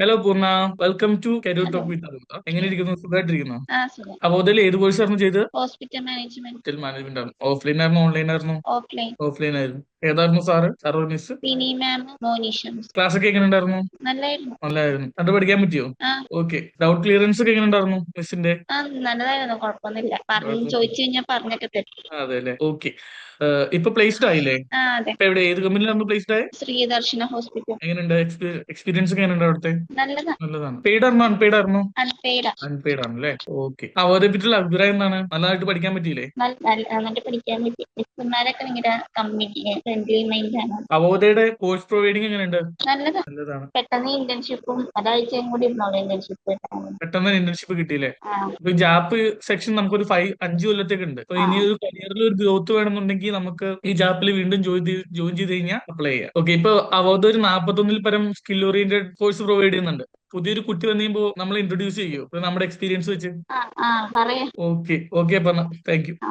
Hello Purna, welcome to career hello. Talk with അറുപത്. എങ്ങനെ ഇരിക്കുന്നു? സുഖമായിട്ടിരിക്കുന്നു? സുഖം. അപ്പൊ അതിൽ ഏത് കോഴ്സായിരുന്നു ചെയ്തത്? Hospital management. ഹോട്ടൽ മാനേജ്മെന്റ് ആണ്. ഓഫ്ലൈൻ ആയിരുന്നു, ഓൺലൈൻ ആയിരുന്നു? ഓഫ്ലൈൻ. ഓഫ്ലൈൻ ആയിരുന്നു. ഏതായിരുന്നു സാറ് മിസ്? സിനി മാം, മോനിഷ മിസ്. ക്ലാസ് ഒക്കെ എങ്ങനെ ഉണ്ടായിരുന്നു? നല്ലായിരുന്നു. നല്ലായിരുന്നു. അത് പഠിക്കാൻ പറ്റിയോ? ആ ഓക്കെ. ഡൗട്ട് ക്ലിയറൻസ് ഒക്കെ എങ്ങനെ ഉണ്ടായിരുന്നു മിസ്സിന്റെ? ആ നല്ലതായിരുന്നു, കുഴപ്പമൊന്നുമില്ല. ചോദിച്ചു കഴിഞ്ഞാൽ പറഞ്ഞൊക്കെ തരും. അതെ അല്ലേ, ഓക്കെ. ഇപ്പൊ പ്ലേസ്ഡ് ആയില്ലേ? അതെ. ഇപ്പൊ എവിടെ, ഏത് കമ്പനിയിലാണ് പ്ലേസ്ഡ് ആയത്? ശ്രീദർശന ഹോസ്പിറ്റൽ. എങ്ങനെയുണ്ട് എക്സ്പീരിയൻസ് ഒക്കെ എങ്ങനെയുണ്ട് അവിടുത്തെ? നല്ലതാ. നല്ലതാണ്. പെയ്ഡ് ആണോ അൺപെയ്ഡ് ആയിരുന്നോ? അൺപെയ്ഡാ. അൺപെയ്ഡ് ആണല്ലേ, ഓക്കെ. അവരെ പറ്റിയുള്ള അഭിപ്രായം എന്താണ്? നല്ലതായിട്ട് പഠിക്കാൻ പറ്റിയില്ലേ? നന്നായിട്ട് പഠിക്കാൻ പറ്റി. മിസ്സുമാരൊക്കെ ഭയങ്കര കമ്പനി ഫ്രണ്ട്ലി മൈൻഡ് ആണ്. അവോദയുടെ കോഴ്സ് പ്രൊവൈഡിങ് എങ്ങനെയുണ്ട്? നല്ലതാ. നല്ലതാണ്. പെട്ടെന്ന് ഇന്റേൺഷിപ്പും ഒരാഴ്ചയും കൂടി ഇരുന്നോളൂ ഇന്റേൺഷിപ്പ്. പെട്ടെന്ന് ഇന്റേൺഷിപ്പ് കിട്ടിയില്ലേ? ആ ഇപ്പൊ ജാപ്പ് സെക്ഷൻ നമുക്കൊരു 5 കൊല്ലത്തേക്ക് ഉണ്ട്. അപ്പൊ ആ ഇനി ഒരു കരിയറിൽ ഒരു ഗ്രോത്ത് വേണമെന്നുണ്ടെങ്കിൽ നമുക്ക് ഈ ജാപ്പിൽ വീണ്ടും ജോയിൻ ചെയ്ത് കഴിഞ്ഞാൽ അപ്ലൈ ചെയ്യാം. ഓക്കെ. ഇപ്പൊ അവോദ ഒരു 41 പരം സ്കിൽ ഓറിയന്റഡ് കോഴ്സ് പ്രൊവൈഡ് ചെയ്യുന്നുണ്ട്. പുതിയൊരു കുട്ടി വന്നു കഴിയുമ്പോൾ നമ്മൾ ഇൻട്രൊഡ്യൂസ് ചെയ്യും നമ്മുടെ എക്സ്പീരിയൻസ് വെച്ച്. പറയാ. ഓക്കെ ഓക്കെ, പറഞ്ഞ താങ്ക് യു. ആ